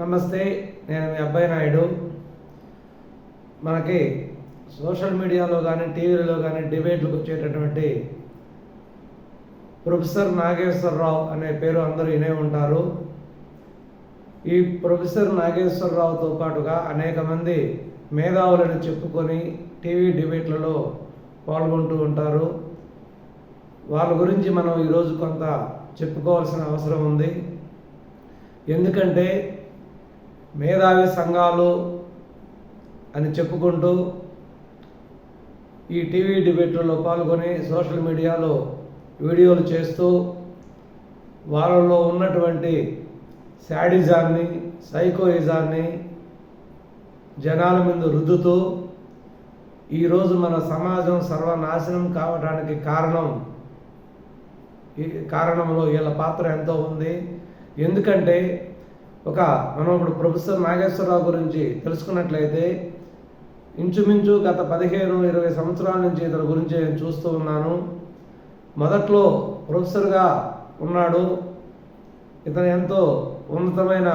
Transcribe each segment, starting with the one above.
నమస్తే, నేను మీ అబ్బాయి నాయుడు. మనకి సోషల్ మీడియాలో కానీ టీవీలో కానీ డిబేట్లకు వచ్చేటటువంటి ప్రొఫెసర్ నాగేశ్వరరావు అనే పేరు అందరూ వినే ఉంటారు. ఈ ప్రొఫెసర్ నాగేశ్వరరావుతో పాటుగా అనేక మంది మేధావులను చెప్పుకొని టీవీ డిబేట్లలో పాల్గొంటూ ఉంటారు. వాళ్ళ గురించి మనం ఈరోజు కొంత చెప్పుకోవాల్సిన అవసరం ఉంది. ఎందుకంటే మేధావి సంఘాలు అని చెప్పుకుంటూ ఈ టీవీ డిబేట్లలో పాల్గొని సోషల్ మీడియాలో వీడియోలు చేస్తూ వాళ్ళలో ఉన్నటువంటి శాడిజాన్ని, సైకోయిజాన్ని జనాల మీద రుద్దుతూ ఈరోజు మన సమాజం సర్వనాశనం కావడానికి కారణంలో వీళ్ళ పాత్ర ఎంతో ఉంది. ఎందుకంటే మనం ఇప్పుడు ప్రొఫెసర్ నాగేశ్వరరావు గురించి తెలుసుకున్నట్లయితే ఇంచుమించు గత 15-20 సంవత్సరాల నుంచి ఇతని గురించి నేను చూస్తూ ఉన్నాను. మొదట్లో ప్రొఫెసర్గా ఉన్నాడు. ఇతను ఎంతో ఉన్నతమైన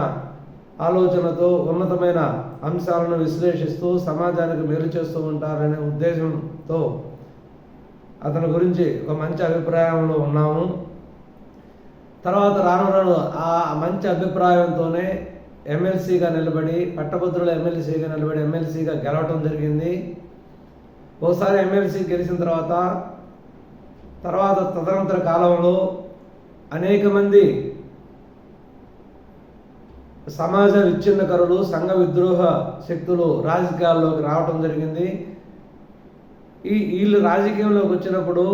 ఆలోచనతో ఉన్నతమైన అంశాలను విశ్లేషిస్తూ సమాజానికి మేలు చేస్తూ ఉంటారనే ఉద్దేశంతో అతని గురించి ఒక మంచి అభిప్రాయంలో ఉన్నాము. తర్వాత రాను ఆ మంచి అభిప్రాయంతోనే ఎమ్మెల్సీగా నిలబడి పట్టభద్రుల ఎమ్మెల్సీగా గెలవటం జరిగింది. ఒకసారి ఎమ్మెల్సీ గెలిచిన తర్వాత తదనంతర కాలంలో అనేక మంది సమాజ విచ్ఛిన్నకరులు, సంఘ విద్రోహ శక్తులు రాజకీయాల్లోకి రావటం జరిగింది. వీళ్ళు రాజకీయంలోకి వచ్చినప్పుడు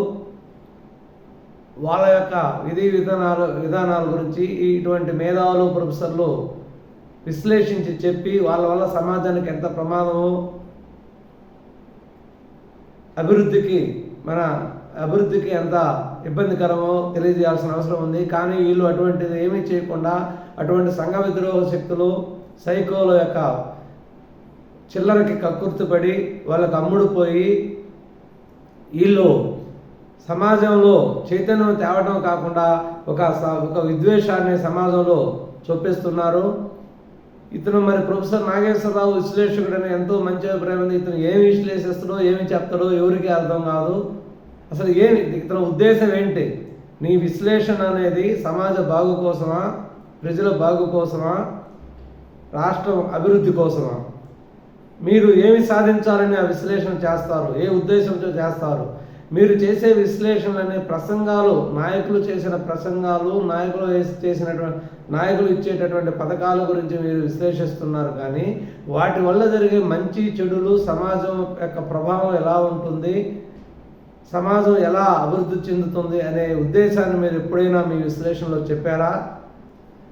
వాళ్ళ యొక్క విధానాల గురించి ఇటువంటి మేధావులు, ప్రొఫెసర్లు విశ్లేషించి చెప్పి వాళ్ళ వల్ల సమాజానికి ఎంత ప్రమాదమో, అభివృద్ధికి ఎంత ఇబ్బందికరమో తెలియజేయాల్సిన అవసరం ఉంది. కానీ వీళ్ళు అటువంటిది ఏమీ చేయకుండా అటువంటి సంఘ విద్రోహ శక్తులు, సైకోల యొక్క చిల్లరకి కక్కుర్తిపడి వాళ్ళకి అమ్ముడుపోయి వీళ్ళు సమాజంలో చైతన్యం తేవడం కాకుండా ఒక విద్వేషాన్ని సమాజంలో చొప్పిస్తున్నారు. ఇతను ప్రొఫెసర్ నాగేశ్వరరావు విశ్లేషకుడని ఎంతో మంచి అభిప్రాయం ఉంది. ఇతను ఏమి విశ్లేషిస్తాడో, ఏమి చెప్తాడో ఎవరికి అర్థం కాదు. అసలు ఇతని ఉద్దేశం ఏంటి? నీ విశ్లేషణ అనేది సమాజ బాగు కోసమా, ప్రజల బాగు కోసమా, రాష్ట్రం అభివృద్ధి కోసమా? మీరు ఏమి సాధించాలని ఆ విశ్లేషణ చేస్తారు? ఏ ఉద్దేశంతో చేస్తారు? మీరు చేసే విశ్లేషణలనే ప్రసంగాలు, నాయకులు చేసిన ప్రసంగాలు, నాయకులు ఇచ్చేటటువంటి పథకాల గురించి మీరు విశ్లేషిస్తున్నారు. కానీ వాటి వల్ల జరిగే మంచి చెడులు, సమాజం యొక్క ప్రభావం ఎలా ఉంటుంది, సమాజం ఎలా అభివృద్ధి చెందుతుంది అనే ఉద్దేశాన్ని మీరు ఎప్పుడైనా మీ విశ్లేషణలో చెప్పారా?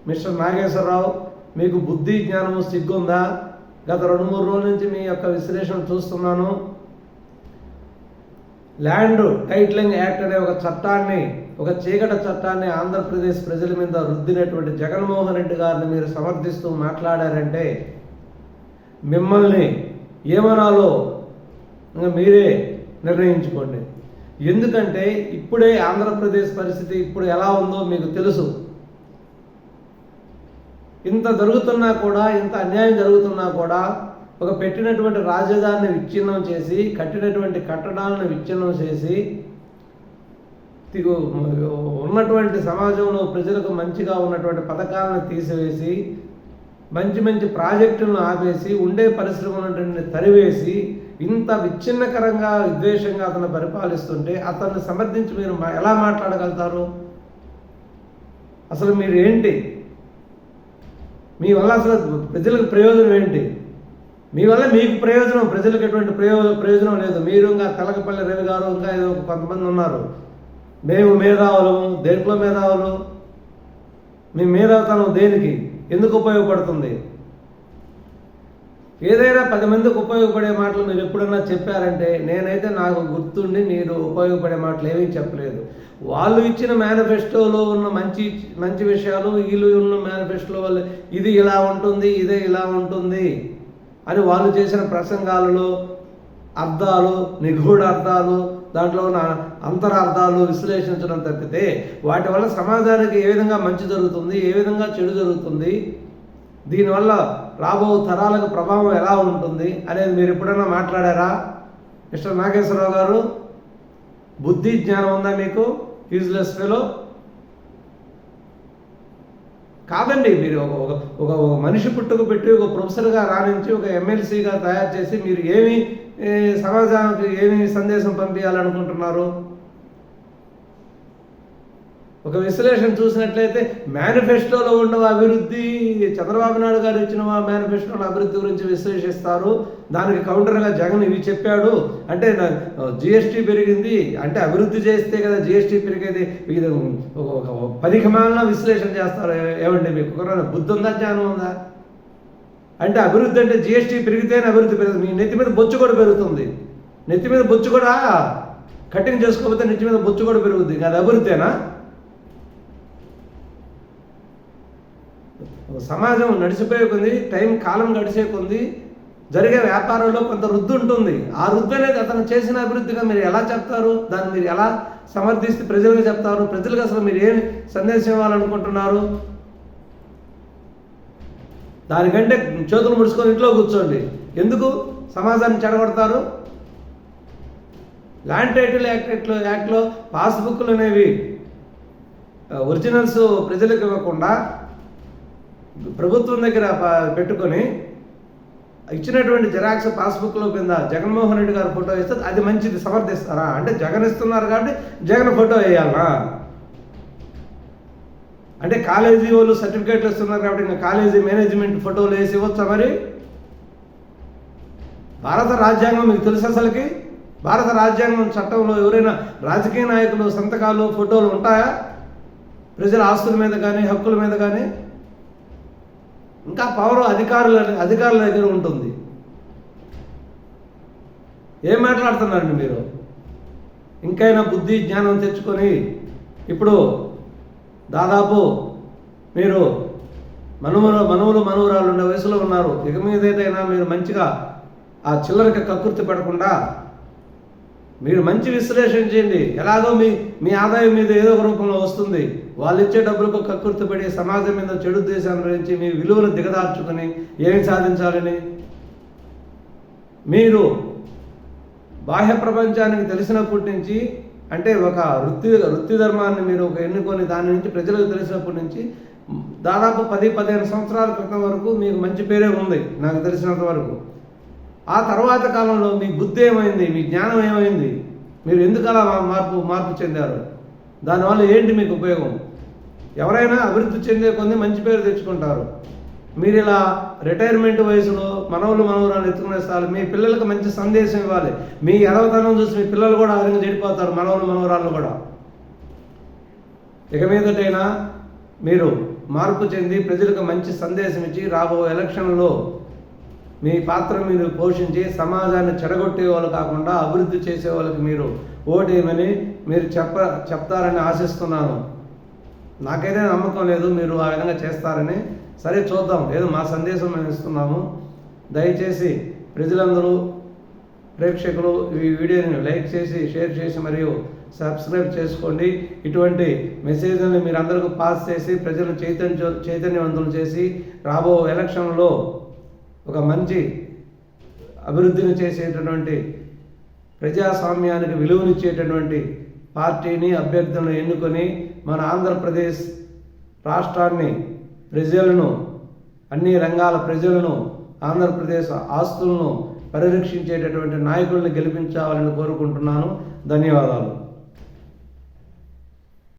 మిస్టర్ నాగేశ్వరరావు, మీకు బుద్ధి, జ్ఞానము, సిగ్గుందా? గత 2-3 రోజుల నుంచి మీ యొక్క విశ్లేషణ చూస్తున్నాను. ల్యాండ్ టైటిలింగ్ యాక్ట్ అనే ఒక చీకటి చట్టాన్ని ఆంధ్రప్రదేశ్ ప్రజల మీద రుద్దినటువంటి జగన్మోహన్ రెడ్డి గారిని మీరు సమర్థిస్తూ మాట్లాడారంటే మిమ్మల్ని ఏమనాలో మీరే నిర్ణయించుకోండి. ఎందుకంటే ఇప్పుడే ఆంధ్రప్రదేశ్ పరిస్థితి ఇప్పుడు ఎలా ఉందో మీకు తెలుసు. ఇంత జరుగుతున్నా కూడా, ఇంత అన్యాయం జరుగుతున్నా కూడా పెట్టినటువంటి రాజధానిని విచ్ఛిన్నం చేసి, కట్టినటువంటి కట్టడాలను విచ్ఛిన్నం చేసి, ఉన్నటువంటి సమాజంలో ప్రజలకు మంచిగా ఉన్నటువంటి పథకాలను తీసివేసి, మంచి ప్రాజెక్టులను ఆపేసి, ఉండే పరిశ్రమలను తరివేసి, ఇంత విచ్ఛిన్నకరంగా, విద్వేషంగా అతను పరిపాలిస్తుంటే అతన్ని సమర్థించి మీరు ఎలా మాట్లాడగలుగుతారు? అసలు మీరు ఏంటి? మీ వల్ల అసలు ప్రజలకు ప్రయోజనం ఏంటి? మీ వల్ల మీకు ప్రయోజనం, ప్రజలకు ఎటువంటి ప్రయోజనం లేదు. మీరు ఇంకా తెలకపల్లి రవి గారు, ఇంకా ఏదో కొంతమంది ఉన్నారు. మేము మేధావులము. దేంట్లో మేధావులు? మీ మేధావుతనం దేనికి, ఎందుకు ఉపయోగపడుతుంది? ఏదైనా 10 మందికి ఉపయోగపడే మాటలు మీరు ఎప్పుడన్నా చెప్పారంటే, నేనైతే నాకు గుర్తుండి మీరు ఉపయోగపడే మాటలు ఏమీ చెప్పలేదు. వాళ్ళు ఇచ్చిన మేనిఫెస్టోలో ఉన్న మంచి విషయాలు, వీళ్ళు ఉన్న మేనిఫెస్టోలో వాళ్ళు ఇది ఇలా ఉంటుంది, ఇదే ఇలా ఉంటుంది అని వాళ్ళు చేసిన ప్రసంగాలలో అర్థాలు, నిగూఢ అర్థాలు, దాంట్లో ఉన్న అంతరార్థాలు విశ్లేషించడం తప్పితే వాటి వల్ల సమాజానికి ఏ విధంగా మంచి జరుగుతుంది, ఏ విధంగా చెడు జరుగుతుంది, దీనివల్ల రాబో తరాలకు ప్రభావం ఎలా ఉంటుంది అనేది మీరు ఎప్పుడైనా మాట్లాడారా? మిస్టర్ నాగేశ్వరరావు గారు, బుద్ధి జ్ఞానం ఉందా మీకు? Useless fellow. కాదండి, మీరు ఒక మనిషి పుట్టుకు పెట్టి ఒక ప్రొఫెసర్గా రాణించి ఒక ఎమ్మెల్సీగా తయారు చేసి మీరు ఏమి సమాజానికి ఏమి సందేశం పంపించాలనుకుంటున్నారు? ఒక విశ్లేషణ చూసినట్లయితే మేనిఫెస్టోలో ఉన్న అభివృద్ధి, చంద్రబాబు నాయుడు గారు ఇచ్చిన మేనిఫెస్టోలో అభివృద్ధి గురించి విశ్లేషిస్తారు. దానికి కౌంటర్గా జగన్ ఇవి చెప్పాడు అంటే జిఎస్టీ పెరిగింది అంటే అభివృద్ధి చేస్తే కదా జిఎస్టీ పెరిగేది. ఇది ఒక పరిగమాన విశ్లేషణ చేస్తారు. ఏమండి మీకు బుద్ధి ఉందా, జ్ఞానం ఉందా? అంటే అభివృద్ధి అంటే జిఎస్టీ పెరిగితేనే అభివృద్ధి పెరుగుతుంది. మీ నెత్తి మీద బొచ్చు కూడా పెరుగుతుంది. నెత్తి మీద బొచ్చు కూడా కటింగ్ చేసుకోకపోతే నెత్తి మీద బొచ్చు కూడా పెరుగుతుంది. అది అభివృద్ధేనా? సమాజం నడిచిపోయే కొంది, కాలం గడిచే కొంది జరిగే వ్యాపారంలో కొంత వృద్ధి ఉంటుంది. ఆ వృద్ధి అనేది అతను చేసిన అభివృద్ధిగా మీరు ఎలా చెప్తారు? దాన్ని మీరు ఎలా సమర్థిస్తే ప్రజలకు చెప్తారు? ప్రజలకు అసలు మీరు ఏమి సందేశం ఇవ్వాలనుకుంటున్నారు? దానికంటే చేతులు ముడుచుకొని ఇంట్లో కూర్చోండి. ఎందుకు సమాజాన్ని చెడగొడతారు? ల్యాండ్ టైటిల్ యాక్ట్లో పాస్బుక్లు అనేవి ఒరిజినల్స్ ప్రజలకు ఇవ్వకుండా ప్రభుత్వం దగ్గర పెట్టుకొని ఇచ్చినటువంటి జెరాక్స్ పాస్బుక్లో కింద జగన్మోహన్ రెడ్డి గారు ఫోటో ఇస్తే అది మంచిది సమర్థిస్తారా? అంటే జగన్ ఇస్తున్నారు కాబట్టి జగన్ ఫోటో వేయాలనా? అంటే కాలేజీ వాళ్ళు సర్టిఫికేట్లు ఇస్తున్నారు కాబట్టి ఇంకా కాలేజీ మేనేజ్మెంట్ ఫోటోలు వేసి ఇవ్వచ్చా? మరి భారత రాజ్యాంగం మీకు తెలుసు అసలుకి? భారత రాజ్యాంగం చట్టంలో ఎవరైనా రాజకీయ నాయకులు సంతకాలు ఫోటోలు ఉంటాయా? ప్రజల ఆస్తుల మీద కానీ హక్కుల మీద కానీ? ఇంకా పవర్ అధికారుల దగ్గర ఉంటుంది. ఏం మాట్లాడుతున్నారండి మీరు? ఇంకైనా బుద్ధి జ్ఞానం తెచ్చుకొని ఇప్పుడు దాదాపు మీరు మనవరాలు ఉండే వయసులో ఉన్నారు. ఇక మీద ఏదైనా మీరు మంచిగా ఆ చిల్లరకి కక్కుర్తి పడకుండా మీరు మంచి విశ్లేషణ చేయండి. ఎలాగో మీ ఆదాయం మీద ఏదో ఒక రూపంలో వస్తుంది. వాళ్ళు ఇచ్చే డబ్బులకు కక్కుర్తి పడి సమాజం మీద చెడు ఉద్దేశాన్ని గురించి మీ విలువను దిగదార్చుకొని ఏమి సాధించాలని మీరు బాహ్య ప్రపంచానికి తెలిసినప్పటి నుంచి అంటే ఒక వృత్తి ధర్మాన్ని మీరు ఎన్నుకొని దాని నుంచి ప్రజలకు తెలిసినప్పటి నుంచి దాదాపు 10-15 సంవత్సరాల క్రితం వరకు మీకు మంచి పేరే ఉంది నాకు తెలిసినంత వరకు. ఆ తర్వాత కాలంలో మీ బుద్ధి ఏమైంది? మీ జ్ఞానం ఏమైంది? మీరు ఎందుకు అలా మార్పు చెందారు? దానివల్ల ఏంటి మీకు ఉపయోగం? ఎవరైనా అభివృద్ధి చెందే కొంది మంచి పేరు తెచ్చుకుంటారు. మీరు ఇలా రిటైర్మెంట్ వయసులో మనవరాలు ఎత్తుకునే స్థాయి మీ పిల్లలకు మంచి సందేశం ఇవ్వాలి. మీ ఎడవతనం చూసి మీ పిల్లలు కూడా ఆ విధంగా చెడిపోతారు, మనవరాళ్ళు కూడా. ఇక మీదటైనా మీరు మార్పు చెంది ప్రజలకు మంచి సందేశం ఇచ్చి రాబో ఎలక్షన్లో మీ పాత్ర మీరు పోషించి సమాజాన్ని చెడగొట్టే వాళ్ళు కాకుండా అభివృద్ధి చేసే వాళ్ళకి మీరు ఓటేయమని మీరు చెప్తారని ఆశిస్తున్నాను. నాకైతే నమ్మకం లేదు మీరు ఆ విధంగా చేస్తారని. సరే చూద్దాం, ఏదో మా సందేశం మేము ఇస్తున్నాము. దయచేసి ప్రజలందరూ ప్రేక్షకులు ఈ వీడియోని లైక్ చేసి షేర్ చేసి మరియు సబ్స్క్రైబ్ చేసుకోండి. ఇటువంటి మెసేజ్ని మీరు అందరికీ పాస్ చేసి ప్రజలను చైతన్యవంతులు చేసి రాబో ఎలక్షన్లో ఒక మంచి అభివృద్ధిని చేసేటటువంటి ప్రజాస్వామ్యానికి విలువనిచ్చేటటువంటి పార్టీని అభ్యర్థులను ఎన్నుకొని మన ఆంధ్రప్రదేశ్ రాష్ట్రాన్ని ప్రజలను అన్ని రంగాల ప్రజలను ఆంధ్రప్రదేశ్ ఆస్తులను పరిరక్షించేటటువంటి నాయకులను గెలిపించాలని కోరుకుంటున్నాను. ధన్యవాదాలు.